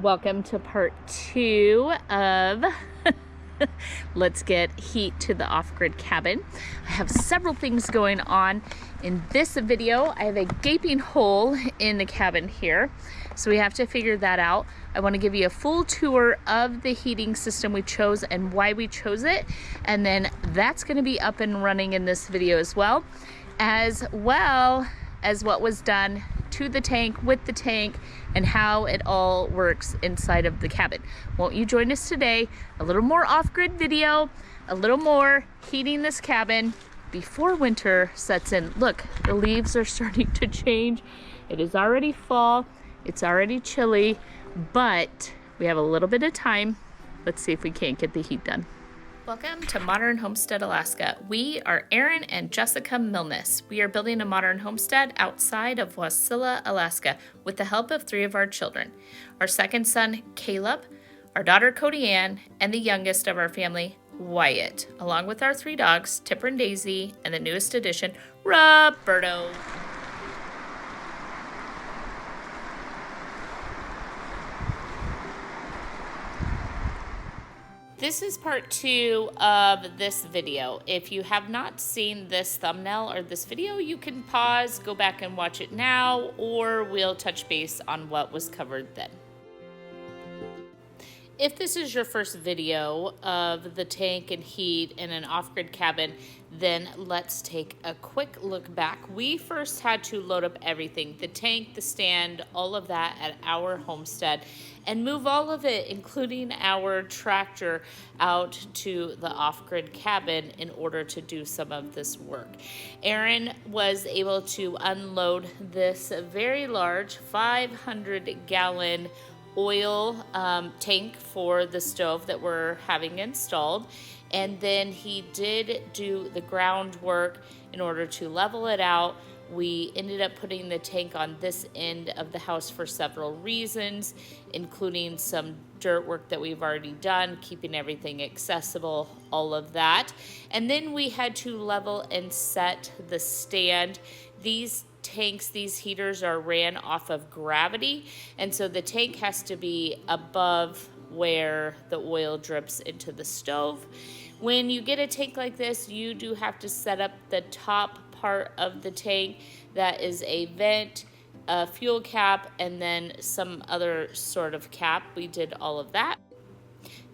Welcome to part 2 of Let's Get Heat to the Off-Grid Cabin. I have several things going on in this video. I have a gaping hole in the cabin here, so we have to figure that out. I want to give you a full tour of the heating system we chose and why we chose it, and then that's going to be up and running in this video as well as what was done to the tank, with the tank, and how it all works inside of the cabin. Won't you join us today? A little more off-grid video, a little more heating this cabin before winter sets in. Look, the leaves are starting to change. It is already fall, it's already chilly, but we have a little bit of time. Let's see if we can't get the heat done. Welcome to Modern Homestead Alaska. We are Aaron and Jessica Milnes. We are building a modern homestead outside of Wasilla, Alaska, with the help of 3 of our children. Our second son, Caleb, our daughter, Cody Ann, and the youngest of our family, Wyatt, along with our 3 dogs, Tipper and Daisy, and the newest addition, Roberto. This is part 2 of this video. If you have not seen this thumbnail or this video, you can pause, go back and watch it now, or we'll touch base on what was covered then. If this is your first video of the tank and heat in an off-grid cabin, then let's take a quick look back. We first had to load up everything, the tank, the stand, all of that at our homestead, and move all of it, including our tractor, out to the off-grid cabin in order to do some of this work. Aaron was able to unload this very large 500-gallon oil tank for the stove that we're having installed, and then he did do the groundwork in order to level it out. We ended up putting the tank on this end of the house for several reasons, including some dirt work that we've already done, keeping everything accessible, all of that. And then we had to level and set the stand. These tanks, these heaters are ran off of gravity, and so the tank has to be above where the oil drips into the stove. When you get a tank like this, you do have to set up the top part of the tank. That is a vent, a fuel cap, and then some other sort of cap. We did all of that.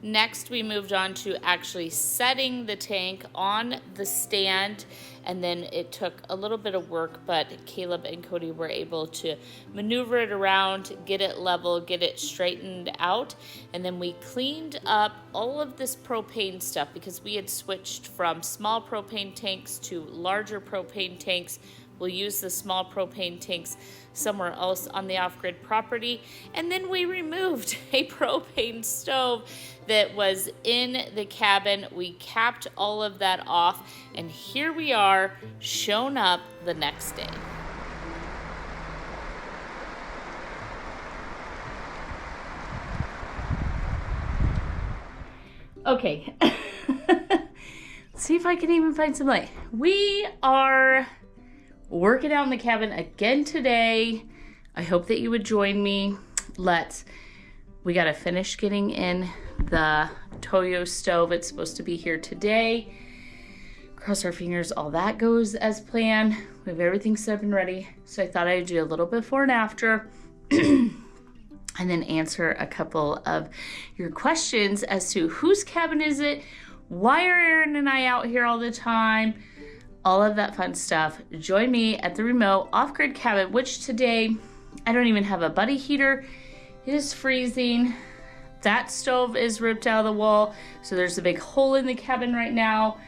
Next, we moved on to actually setting the tank on the stand, and then it took a little bit of work, but Caleb and Cody were able to maneuver it around, get it level, get it straightened out, and then we cleaned up all of this propane stuff because we had switched from small propane tanks to larger propane tanks. We'll use the small propane tanks somewhere else on the off-grid property. And then we removed a propane stove that was in the cabin. We capped all of that off, and here we are, shown up the next day. Okay, let's see if I can even find some light. We are working out in the cabin again today. I hope that you would join me. We gotta finish getting in the Toyo stove. It's supposed to be here today. Cross our fingers all that goes as planned. We have everything set up and ready. So I thought I'd do a little before and after and then answer a couple of your questions as to whose cabin is it? Why are Aaron and I out here all the time? All of that fun stuff. Join me at the remote off-grid cabin, which today I don't even have a buddy heater. It is freezing. That stove is ripped out of the wall, so there's a big hole in the cabin right now.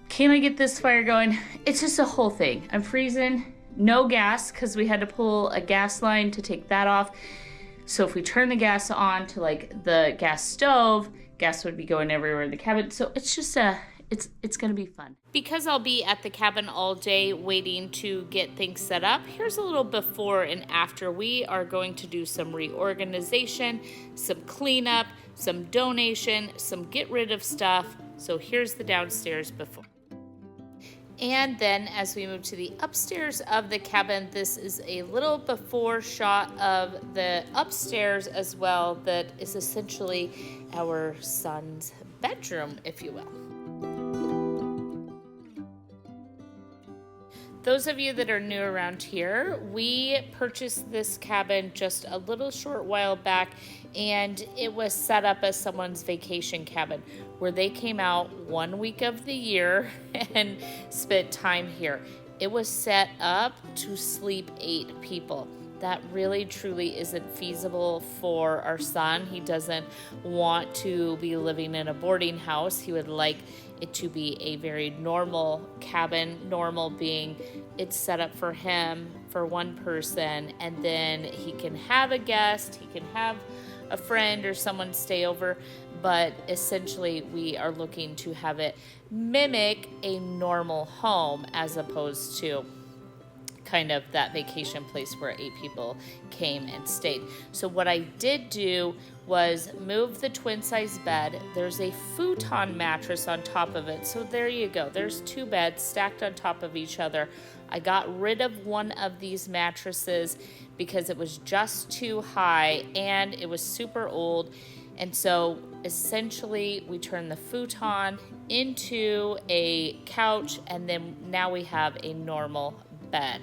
Can I get this fire going? It's just a whole thing. I'm freezing. No gas because we had to pull a gas line to take that off. So if we turn the gas on to like the gas stove, gas would be going everywhere in the cabin. So it's just it's gonna be fun. Because I'll be at the cabin all day waiting to get things set up, here's a little before and after. We are going to do some reorganization, some cleanup, some donation, some get rid of stuff. So here's the downstairs before. And then as we move to the upstairs of the cabin, this is a little before shot of the upstairs as well. That is essentially our son's bedroom, if you will. Those of you that are new around here, we purchased this cabin just a little short while back, and it was set up as someone's vacation cabin where they came out 1 week of the year and spent time here. It was set up to sleep 8 people. That really truly isn't feasible for our son. He doesn't want to be living in a boarding house. He would like it to be a very normal cabin, normal being it's set up for him, for one person, and then he can have a guest, he can have a friend or someone stay over, but essentially we are looking to have it mimic a normal home as opposed to kind of that vacation place where 8 people came and stayed. So what I did do was move the twin size bed. There's a futon mattress on top of it. So there you go. There's 2 beds stacked on top of each other. I got rid of one of these mattresses because it was just too high and it was super old. And so essentially we turned the futon into a couch, and then now we have a normal bed.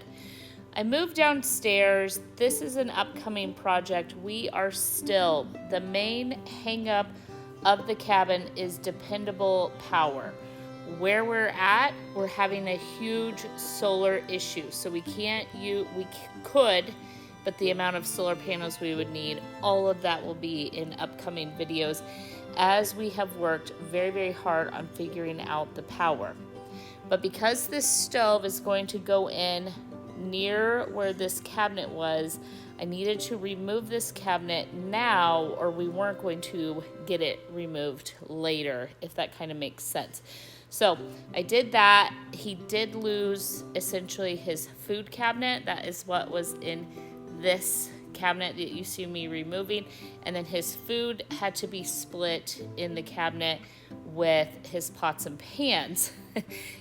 I moved downstairs. This is an upcoming project. We are still, the main hang up of the cabin is dependable power. Where we're at, we're having a huge solar issue. So we could, but the amount of solar panels we would need, all of that will be in upcoming videos as we have worked very, very hard on figuring out the power. But because this stove is going to go in near where this cabinet was, I needed to remove this cabinet now, or we weren't going to get it removed later, if that kind of makes sense. So I did that. He did lose essentially his food cabinet. That is what was in this cabinet that you see me removing, and then his food had to be split in the cabinet with his pots and pans.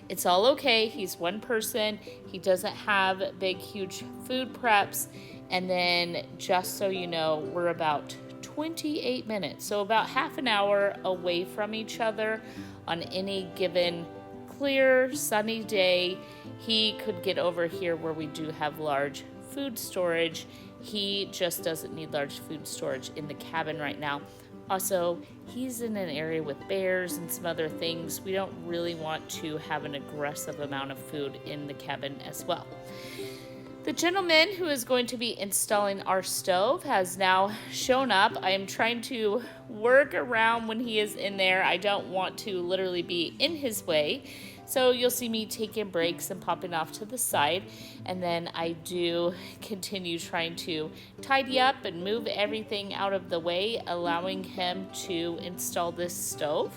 It's all okay. He's one person. He doesn't have big, huge food preps. And then just so you know, we're about 28 minutes, so about half an hour away from each other. On any given clear, sunny day, he could get over here where we do have large food storage. He just doesn't need large food storage in the cabin right now. Also, he's in an area with bears and some other things. We don't really want to have an aggressive amount of food in the cabin as well. The gentleman who is going to be installing our stove has now shown up. I am trying to work around when he is in there. I don't want to literally be in his way. So you'll see me taking breaks and popping off to the side. And then I do continue trying to tidy up and move everything out of the way, allowing him to install this stove.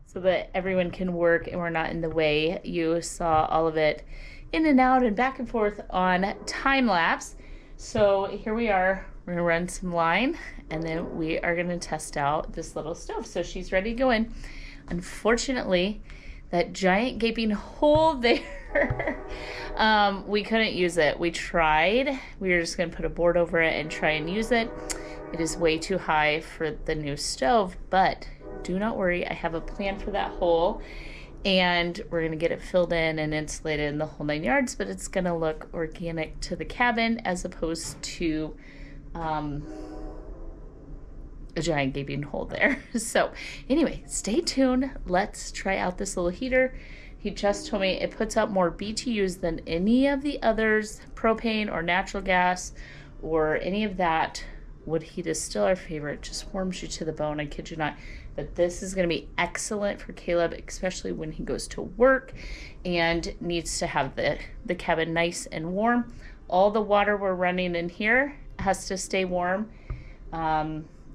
So that everyone can work and we're not in the way. You saw all of it in and out and back and forth on time lapse. So here we are. We're gonna run some line and then we are gonna test out this little stove. So she's ready to go in. Unfortunately, that giant gaping hole there, we couldn't use it. We tried. We were just gonna put a board over it and try and use it. It is way too high for the new stove, but do not worry, I have a plan for that hole, and we're gonna get it filled in and insulated in the whole 9 yards, but it's gonna look organic to the cabin as opposed to a giant gaping hole there. So anyway, stay tuned. Let's try out this little heater. He just told me it puts out more BTUs than any of the others, propane or natural gas or any of that. Wood heat is still our favorite, just warms you to the bone, I kid you not. But this is going to be excellent for Caleb, especially when he goes to work and needs to have the cabin nice and warm. All the water we're running in here has to stay warm.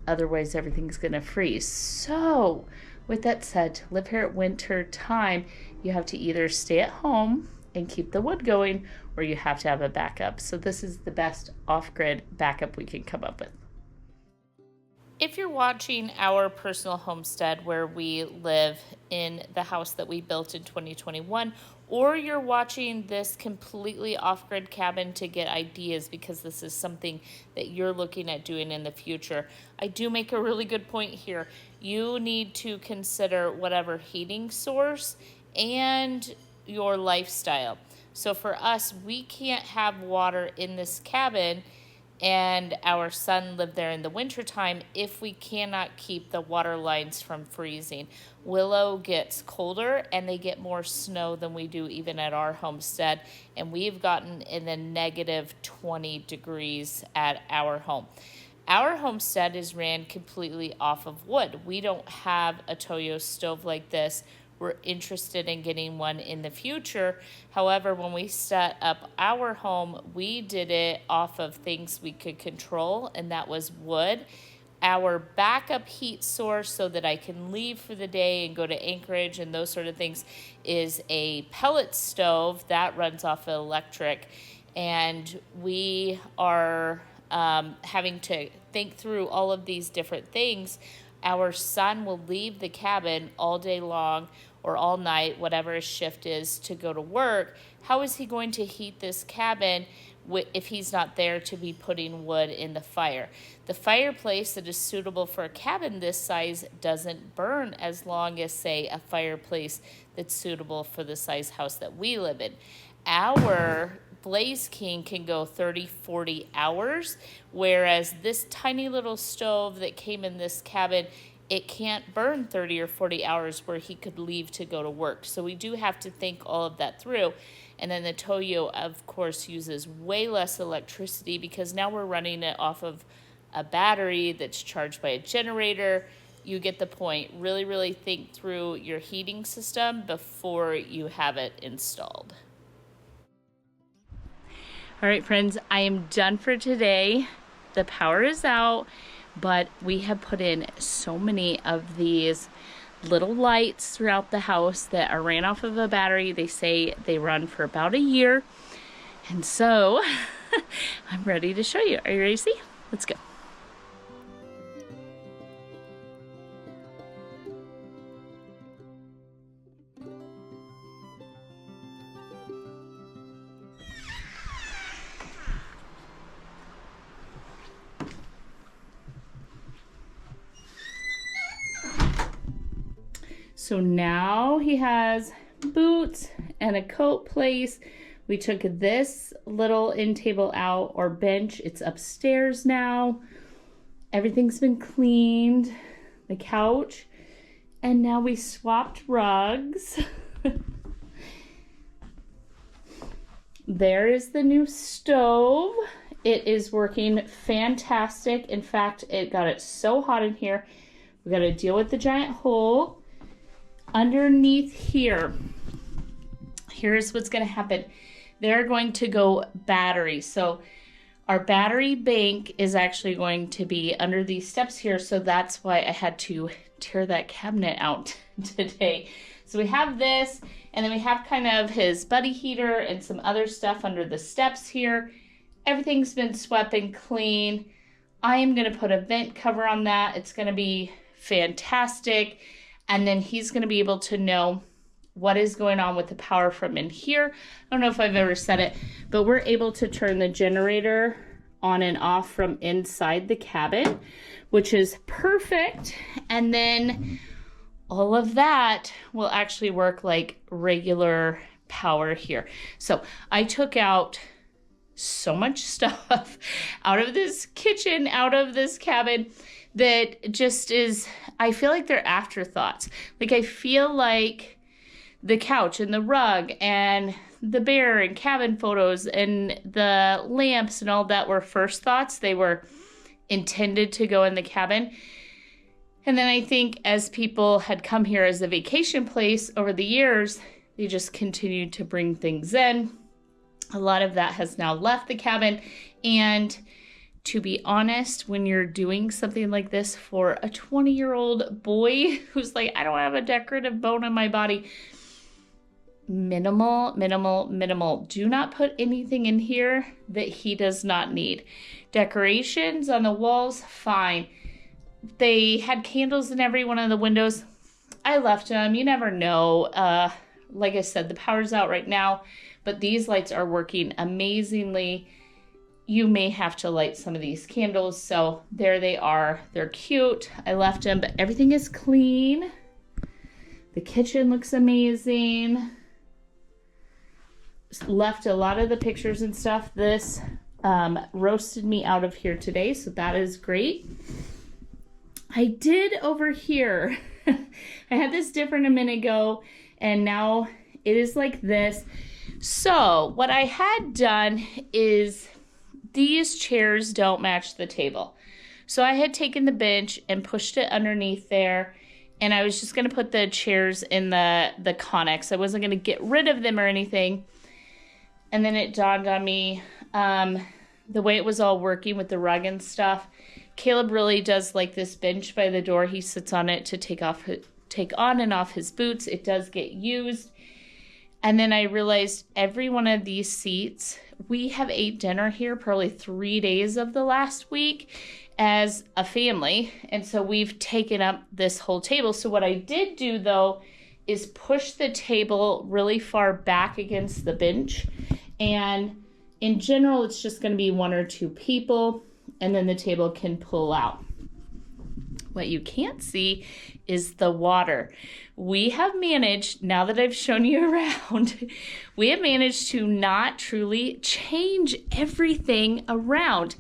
Otherwise, everything's going to freeze. So, with that said, to live here at winter time, you have to either stay at home and keep the wood going, or you have to have a backup. So this is the best off-grid backup we can come up with. If you're watching our personal homestead where we live in the house that we built in 2021, or you're watching this completely off-grid cabin to get ideas because this is something that you're looking at doing in the future, I do make a really good point here. You need to consider whatever heating source and your lifestyle. So for us, we can't have water in this cabin and our son lived there in the wintertime if we cannot keep the water lines from freezing. Willow gets colder and they get more snow than we do even at our homestead, and we've gotten in the negative 20 degrees at our home. Our homestead is ran completely off of wood. We don't have a Toyo stove like this. We're interested in getting one in the future. However, when we set up our home, we did it off of things we could control, and that was wood. Our backup heat source, so that I can leave for the day and go to Anchorage and those sort of things, is a pellet stove that runs off of electric. And we are having to think through all of these different things. Our son will leave the cabin all day long or all night, whatever his shift is, to go to work. How is he going to heat this cabin if he's not there to be putting wood in the fire? The fireplace that is suitable for a cabin this size doesn't burn as long as, say, a fireplace that's suitable for the size house that we live in. Our Blaze King can go 30, 40 hours, whereas this tiny little stove that came in this cabin, it can't burn 30 or 40 hours where he could leave to go to work. So we do have to think all of that through. And then the Toyo, of course, uses way less electricity because now we're running it off of a battery that's charged by a generator. You get the point. Really, really think through your heating system before you have it installed. All right, friends, I am done for today. The power is out, but we have put in so many of these little lights throughout the house that are ran off of a battery. They say they run for about a year. And so I'm ready to show you. Are you ready to see? Let's go. So now he has boots and a coat place. We took this little end table out, or bench. It's upstairs now. Everything's been cleaned. The couch. And now we swapped rugs. There is the new stove. It is working fantastic. In fact, it got it so hot in here. We got to deal with the giant hole. Underneath here, here's what's going to happen. They're going to go batteries. So our battery bank is actually going to be under these steps here. So that's why I had to tear that cabinet out today. So we have this, and then we have kind of his buddy heater and some other stuff under the steps here. Everything's been swept and clean. I am going to put a vent cover on that. It's going to be fantastic. And then he's going to be able to know what is going on with the power from in here. I don't know if I've ever said it, but we're able to turn the generator on and off from inside the cabin, which is perfect. And then all of that will actually work like regular power here. So I took out so much stuff out of this kitchen, out of this cabin, that just is, I feel like they're afterthoughts. Like I feel like the couch and the rug and the bear and cabin photos and the lamps and all that were first thoughts. They were intended to go in the cabin. And then I think as people had come here as a vacation place over the years, they just continued to bring things in. A lot of that has now left the cabin. And to be honest, when you're doing something like this for a 20-year-old boy who's like, I don't have a decorative bone in my body, minimal. Do not put anything in here that he does not need. Decorations on the walls, fine. they had candles in every one of the windows. I left them. You never know. Like I said, the power's out right now, but these lights are working amazingly. You may have to light some of these candles. So there they are. They're cute. I left them, but everything is clean. The kitchen looks amazing. Left a lot of the pictures and stuff. This roasted me out of here today, so that is great. I did over here. I had this different a minute ago, and now it is like this. So what I had done is these chairs don't match the table. So I had taken the bench and pushed it underneath there, and I was just going to put the chairs in the Connex. I wasn't going to get rid of them or anything. And then it dawned on me, the way it was all working with the rug and stuff, Caleb really does like this bench by the door. He sits on it to take on and off his boots. It does get used. And then I realized every one of these seats, we have ate dinner here probably 3 days of the last week as a family. And so we've taken up this whole table. So what I did do though is push the table really far back against the bench. And in general, it's just going to be 1 or 2 people, and then the table can pull out. What you can't see is the water. We have managed, now that I've shown you around, we have managed to not truly change everything around.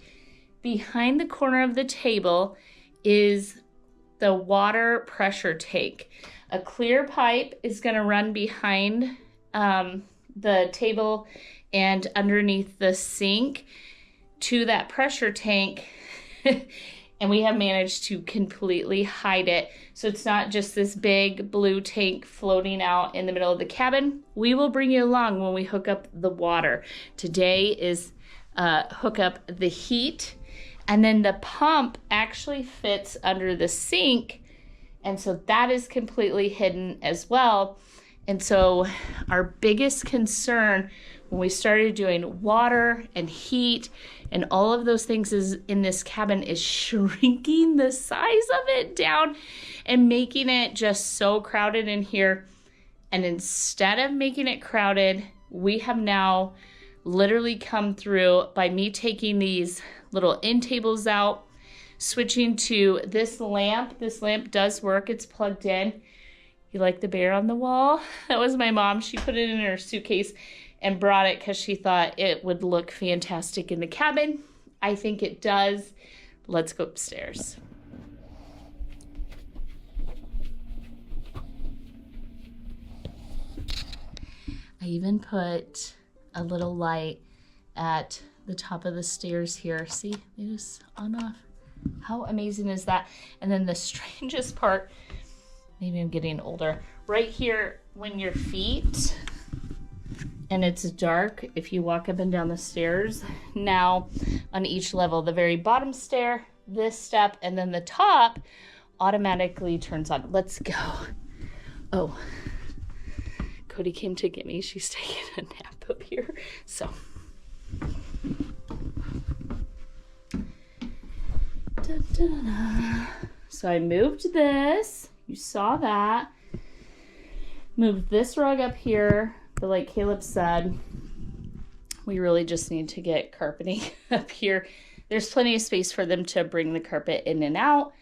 Behind the corner of the table is the water pressure tank. A clear pipe is going to run behind the table and underneath the sink to that pressure tank. And we have managed to completely hide it. So it's not just this big blue tank floating out in the middle of the cabin. We will bring you along when we hook up the water. Today is hook up the heat. And then the pump actually fits under the sink. And so that is completely hidden as well. And so our biggest concern when we started doing water and heat and all of those things is in this cabin is shrinking the size of it down and making it just so crowded in here. And instead of making it crowded, we have now literally come through by me taking these little end tables out, switching to this lamp. This lamp does work. It's plugged in. You like the bear on the wall? That was my mom. She put it in her suitcase and brought it because she thought it would look fantastic in the cabin. I think it does. Let's go upstairs. I even put a little light at the top of the stairs here. See, they just on off. How amazing is that? And then the strangest part, maybe I'm getting older, right here when your feet and it's dark, if you walk up and down the stairs, now on each level, the very bottom stair, this step, and then the top automatically turns on. Let's go. Oh, Cody came to get me. She's taking a nap up here. So So I moved this. You saw that. Moved this rug up here. But like Caleb said, we really just need to get carpeting up here. There's plenty of space for them to bring the carpet in and out.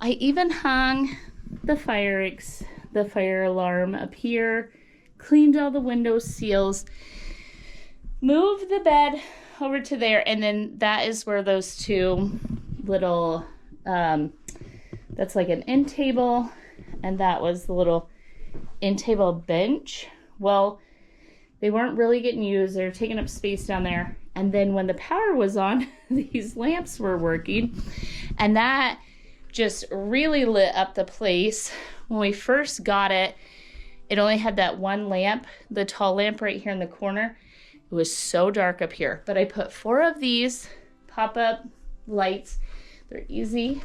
I even hung the fire alarm up here, cleaned all the window seals, moved the bed over to there, and then that is where those two little, that's like an end table, and that was the little end table bench. Well, they weren't really getting used. They were taking up space down there. And then when the power was on, these lamps were working. And that just really lit up the place. When we first got it, it only had that one lamp, the tall lamp right here in the corner. It was so dark up here. But I put 4 of these pop-up lights. They're easy.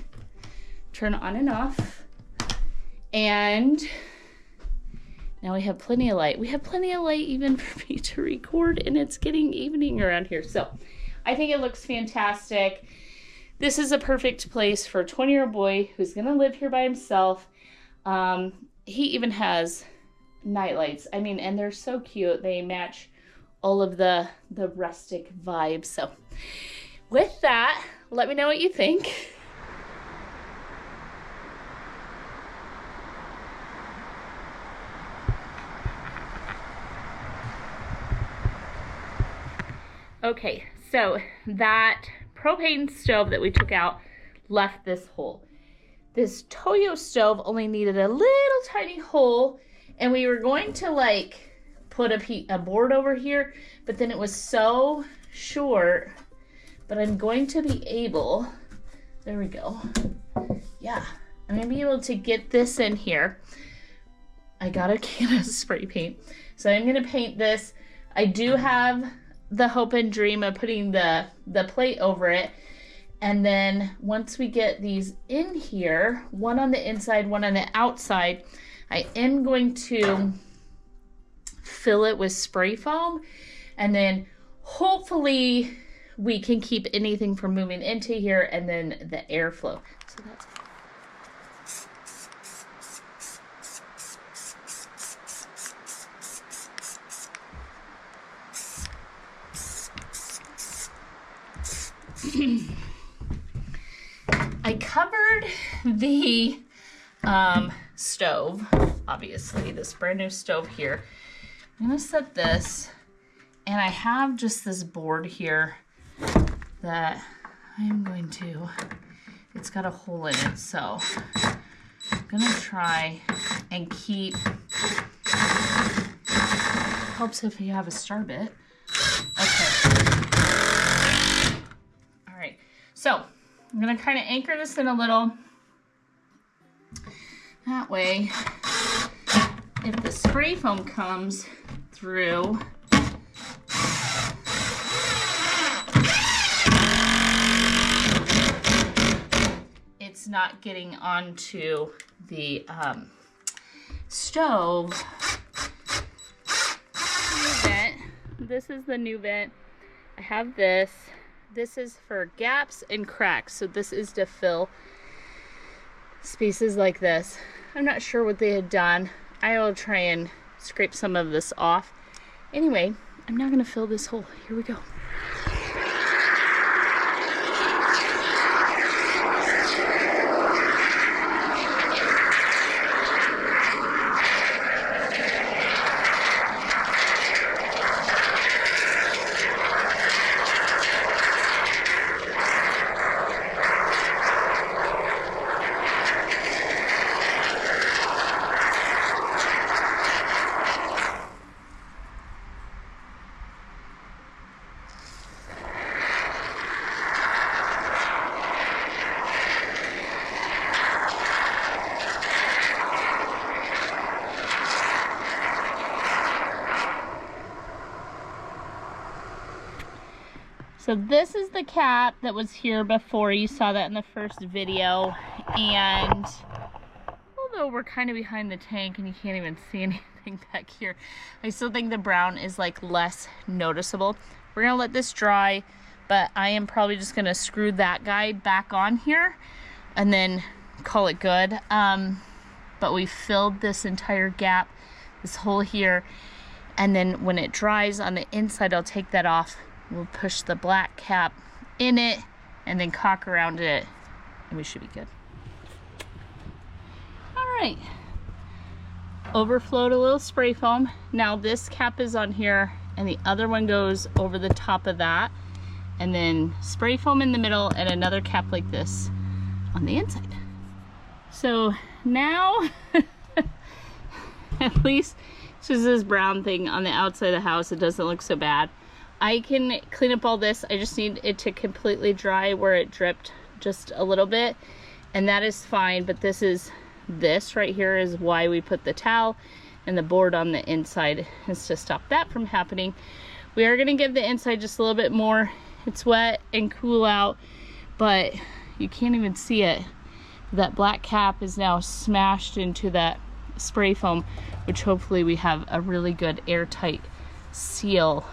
Turn on and off. And now we have plenty of light. We have plenty of light even for me to record, and it's getting evening around here. So I think it looks fantastic. This is a perfect place for a 20-year-old boy who's gonna live here by himself. He even has night lights. I mean, and they're so cute. They match all of the rustic vibes. So with that, let me know what you think. Okay, so that propane stove that we took out left this hole. This Toyo stove only needed a little tiny hole, and we were going to like put a board over here, but then it was so short. But I'm going to be able, there we go. Yeah, I'm gonna be able to get this in here. I got a can of spray paint, so I'm gonna paint this. I do have the hope and dream of putting the plate over it. And then once we get these in here, one on the inside, one on the outside, I am going to fill it with spray foam. And then hopefully we can keep anything from moving into here and then the airflow. So that's I covered the stove, obviously, this brand new stove here. I'm gonna set this, and I have just this board here that I'm going to, it's got a hole in it, so I'm gonna try and keep, helps if you have a star bit. Okay. All right, so I'm gonna kind of anchor this in a little. That way, if the spray foam comes through, it's not getting onto the stove. New vent. This is the new vent. I have this. This is for gaps and cracks. So this is to fill spaces like this. I'm not sure what they had done. I will try and scrape some of this off. Anyway, I'm now gonna fill this hole. Here we go. So this is the cap that was here before. You saw that in the first video. And although we're kind of behind the tank and you can't even see anything back here, I still think the brown is like less noticeable. We're gonna let this dry, but I am probably just gonna screw that guy back on here and then call it good. But we filled this entire gap, this hole here, and then when it dries on the inside, I'll take that off. We'll push the black cap in it and then caulk around it, and we should be good. All right, overflowed a little spray foam. Now this cap is on here and the other one goes over the top of that, and then spray foam in the middle and another cap like this on the inside. So now at least it's just this brown thing on the outside of the house. It doesn't look so bad. I can clean up all this. I just need it to completely dry where it dripped just a little bit, and that is fine. But this right here is why we put the towel and the board on the inside, is to stop that from happening. We are gonna give the inside just a little bit more. It's wet and cool out, but you can't even see it. That black cap is now smashed into that spray foam, which hopefully we have a really good airtight seal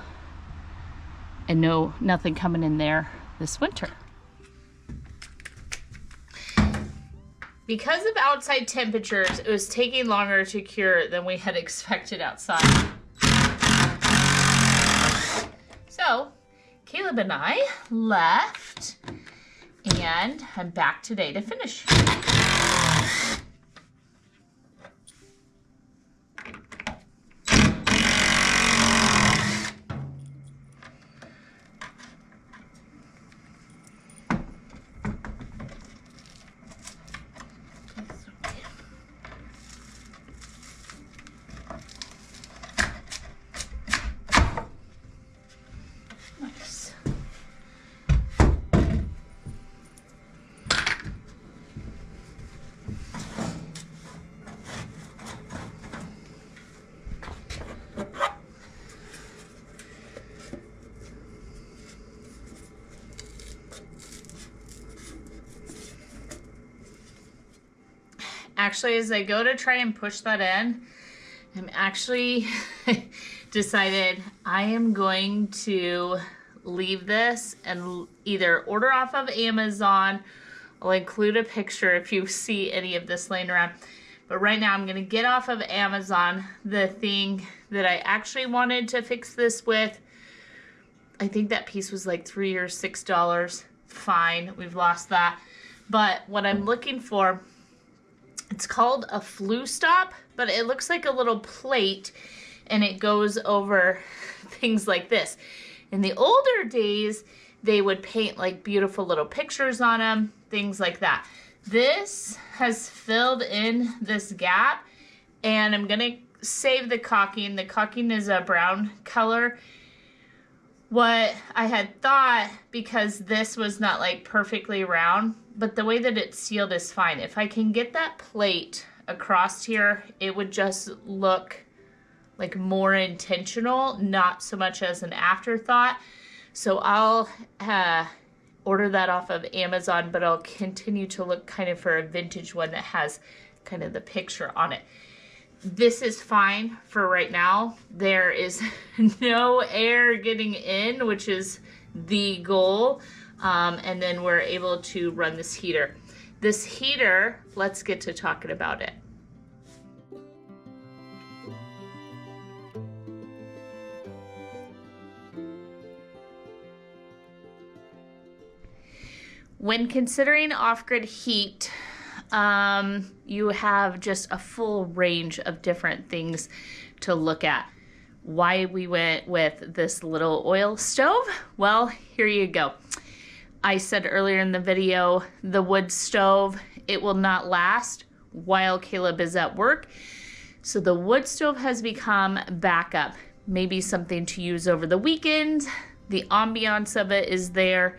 and nothing coming in there this winter. Because of outside temperatures, it was taking longer to cure than we had expected outside. So, Caleb and I left, and I'm back today to finish. Actually, as I go to try and push that in, I'm actually decided I am going to leave this and either order off of Amazon. I'll include a picture if you see any of this laying around. But right now I'm going to get off of Amazon the thing that I actually wanted to fix this with. I think that piece was like $3 or $6. Fine, we've lost that. But what I'm looking for, it's called a flue stop, but it looks like a little plate and it goes over things like this. In the older days, they would paint like beautiful little pictures on them, things like that. This has filled in this gap, and I'm gonna save the caulking. The caulking is a brown color. What I had thought, because this was not like perfectly round, but the way that it's sealed is fine. If I can get that plate across here, it would just look like more intentional, not so much as an afterthought. So I'll order that off of Amazon, but I'll continue to look kind of for a vintage one that has kind of the picture on it. This is fine for right now. There is no air getting in, which is the goal. And then we're able to run this heater. This heater, let's get to talking about it. When considering off-grid heat, you have just a full range of different things to look at. Why we went with this little oil stove? Well, here you go. I said earlier in the video, the wood stove, it will not last while Caleb is at work. So the wood stove has become backup, maybe something to use over the weekend. The ambiance of it is there.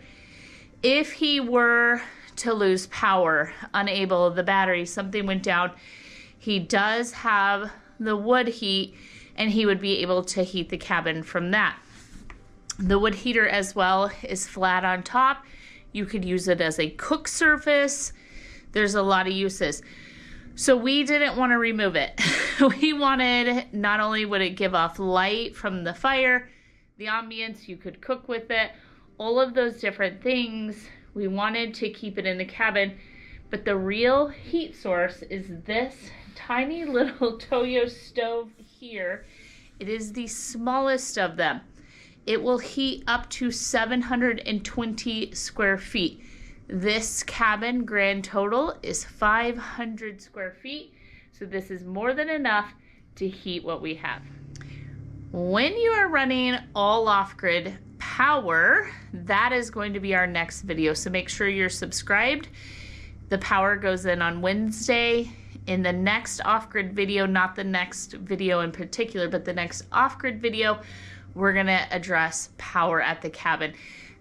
If he were to lose power, unable, the battery, something went down, he does have the wood heat, and he would be able to heat the cabin from that. The wood heater as well is flat on top. You could use it as a cook surface. There's a lot of uses. So we didn't want to remove it. We wanted, not only would it give off light from the fire, the ambience, you could cook with it, all of those different things. We wanted to keep it in the cabin, but the real heat source is this tiny little Toyo stove here. It is the smallest of them. It will heat up to 720 square feet. This cabin grand total is 500 square feet, so this is more than enough to heat what we have. When you are running all off-grid power, that is going to be our next video, so make sure you're subscribed. The power goes in on Wednesday. In the next off-grid video, not the next video in particular, but the next off-grid video, we're gonna address power at the cabin.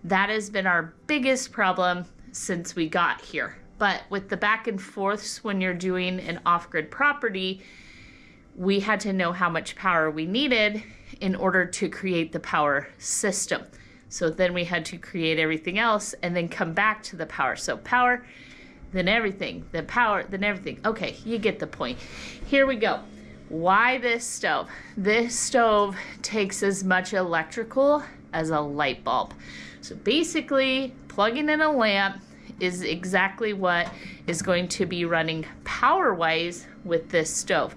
That has been our biggest problem since we got here. But with the back and forths when you're doing an off-grid property, we had to know how much power we needed in order to create the power system. So then we had to create everything else and then come back to the power. So power, then everything, then power, then everything. Okay, you get the point. Here we go. Why this stove? This stove takes as much electrical as a light bulb. So basically, plugging in a lamp is exactly what is going to be running power-wise with this stove.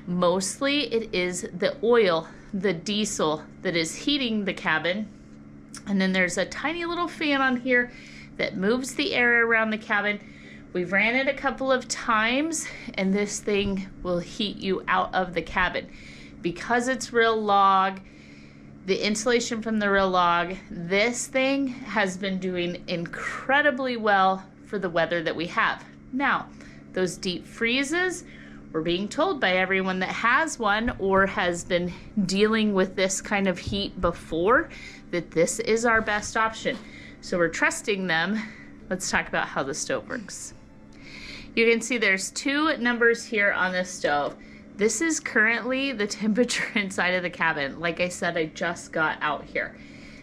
Mostly it is the oil, the diesel that is heating the cabin. And then there's a tiny little fan on here that moves the air around the cabin. We've ran it a couple of times and this thing will heat you out of the cabin. Because it's real log, the insulation from the real log, this thing has been doing incredibly well for the weather that we have. Now, those deep freezes, we're being told by everyone that has one or has been dealing with this kind of heat before that this is our best option. So we're trusting them. Let's talk about how the stove works. You can see there's two numbers here on the stove. This is currently the temperature inside of the cabin. Like I said, I just got out here.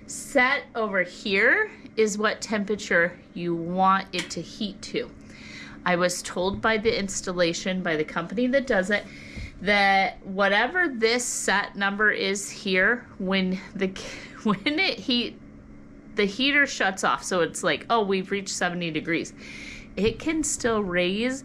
Set over here is what temperature you want it to heat to. I was told by the installation, by the company that does it, that whatever this set number is here, when the heater shuts off, so it's like, oh, we've reached 70 degrees. It can still raise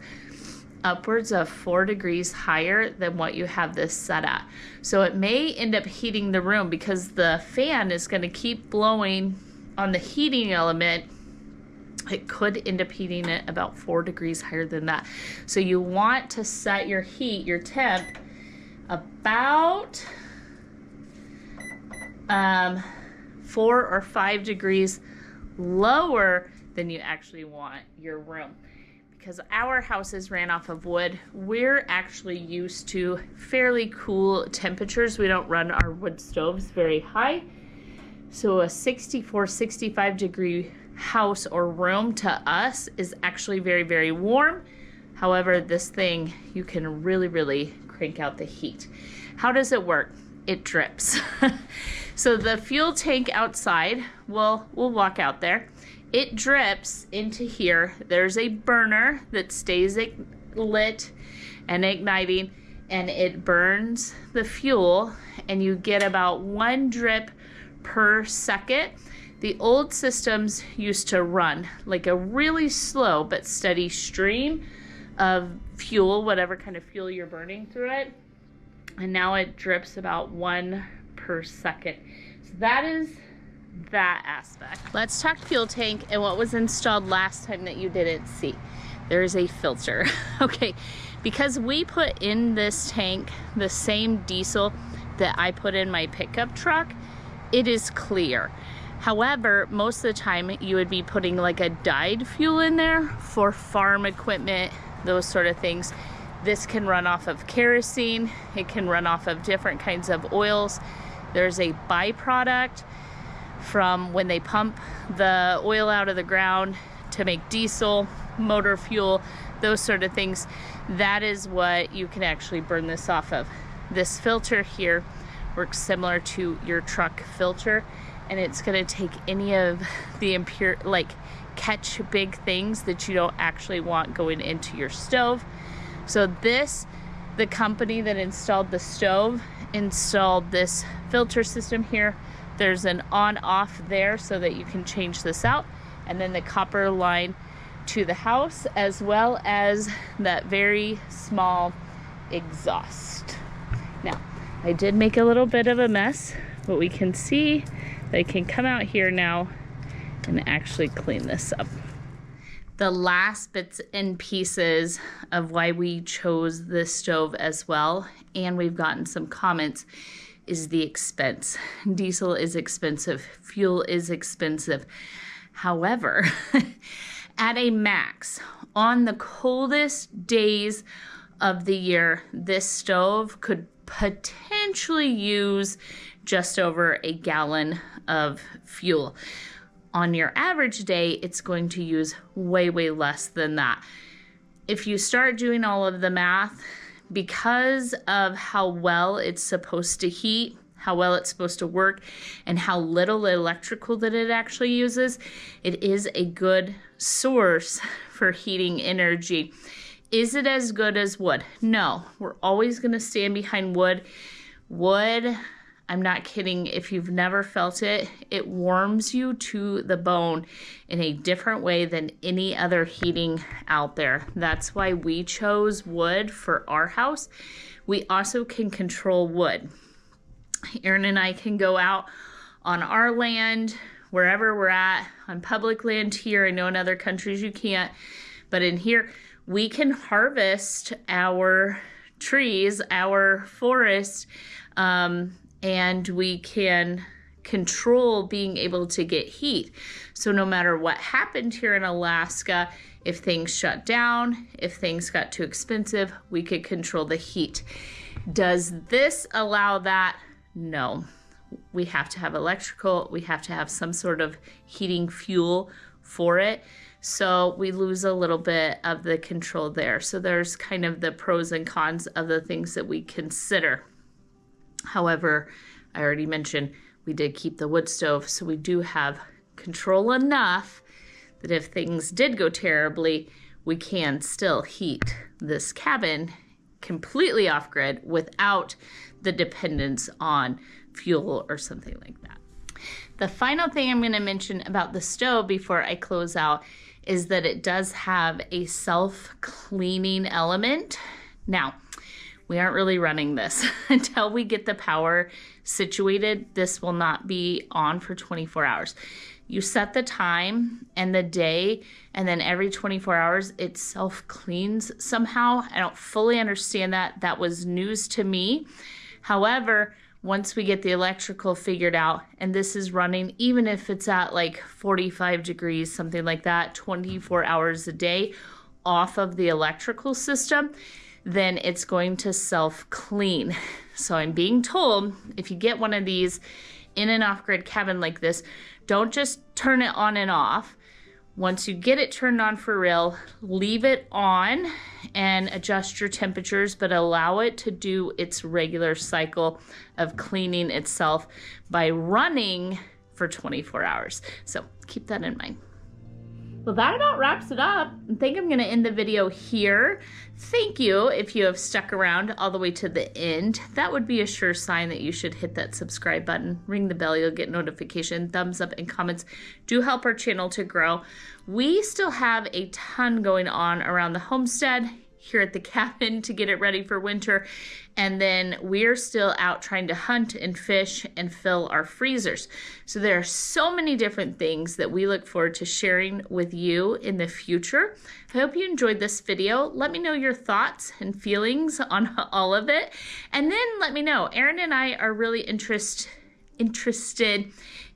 upwards of 4 degrees higher than what you have this set at. So it may end up heating the room because the fan is going to keep blowing on the heating element. It could end up heating it about 4 degrees higher than that. So you want to set your heat, your temp, about 4 or 5 degrees lower than you actually want your room. Because our houses ran off of wood, we're actually used to fairly cool temperatures. We don't run our wood stoves very high. So a 64, 65 degree house or room to us is actually very, very warm. However, this thing, you can really, really crank out the heat. How does it work? It drips. So the fuel tank outside, we'll walk out there. It drips into here. There's a burner that stays lit and igniting, and it burns the fuel, and you get about 1 drip per second. The old systems used to run like a really slow but steady stream of fuel, whatever kind of fuel you're burning through it, and now it drips about 1 per second. So that is that aspect. Let's talk fuel tank and what was installed last time that you didn't see. There is a filter. Okay, because we put in this tank the same diesel that I put in my pickup truck, it is clear. However, most of the time you would be putting like a dyed fuel in there for farm equipment, those sort of things. This can run off of kerosene. It can run off of different kinds of oils. There's a byproduct from when they pump the oil out of the ground to make diesel, motor fuel, those sort of things. That is what you can actually burn this off of. This filter here works similar to your truck filter, and it's going to take any of the impure, like catch big things that you don't actually want going into your stove. So the company that installed the stove installed this filter system here. There's an on-off there so that you can change this out, and then the copper line to the house, as well as that very small exhaust. Now, I did make a little bit of a mess, but we can see that I can come out here now and actually clean this up. The last bits and pieces of why we chose this stove as well, and we've gotten some comments, is the expense. Diesel is expensive. Fuel is expensive. However, at a max, on the coldest days of the year, this stove could potentially use just over a gallon of fuel. On your average day, it's going to use way, way less than that. If you start doing all of the math, because of how well it's supposed to heat, how well it's supposed to work, and how little electrical that it actually uses, it is a good source for heating energy. Is it as good as wood? No, we're always going to stand behind wood. Wood, I'm not kidding. If you've never felt it, it warms you to the bone in a different way than any other heating out there. That's why we chose wood for our house. We also can control wood. Aaron and I can go out on our land, wherever we're at, on public land here. I know in other countries you can't, but in here, we can harvest our trees, our forest, and we can control being able to get heat. So no matter what happened here in Alaska, if things shut down, if things got too expensive, we could control the heat. Does this allow that? No. We have to have electrical, we have to have some sort of heating fuel for it. So we lose a little bit of the control there. So there's kind of the pros and cons of the things that we consider. However, I already mentioned we did keep the wood stove, so we do have control enough that if things did go terribly, we can still heat this cabin completely off grid without the dependence on fuel or something like that. The final thing I'm going to mention about the stove before I close out is that it does have a self-cleaning element. Now, we aren't really running this until we get the power situated. This will not be on for 24 hours. You set the time and the day, and then every 24 hours it self-cleans somehow. I don't fully understand that. That was news to me. However, once we get the electrical figured out, and this is running, even if it's at like 45 degrees, something like that, 24 hours a day off of the electrical system, then it's going to self-clean. So I'm being told, if you get one of these in an off-grid cabin like this, don't just turn it on and off. Once you get it turned on for real, leave it on and adjust your temperatures, but allow it to do its regular cycle of cleaning itself by running for 24 hours. So keep that in mind. Well, that about wraps it up. I think I'm going to end the video here. Thank you if you have stuck around all the way to the end. That would be a sure sign that you should hit that subscribe button, ring the bell, you'll get notification, thumbs up, and comments do help our channel to grow. We still have a ton going on around the homestead here at the cabin to get it ready for winter. And then we're still out trying to hunt and fish and fill our freezers. So there are so many different things that we look forward to sharing with you in the future. I hope you enjoyed this video. Let me know your thoughts and feelings on all of it. And then let me know, Aaron and I are really interested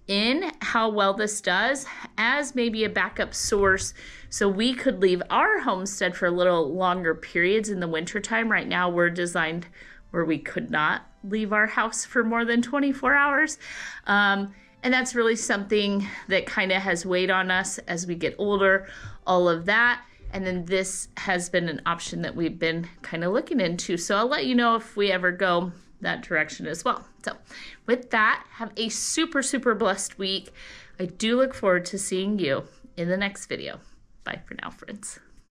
in how well this does as maybe a backup source, so we could leave our homestead for a little longer periods in the wintertime. Right now we're designed where we could not leave our house for more than 24 hours. And that's really something that kind of has weighed on us as we get older, all of that. And then this has been an option that we've been kind of looking into. So I'll let you know if we ever go that direction as well. So with that, have a super, super blessed week. I do look forward to seeing you in the next video. Bye for now, friends.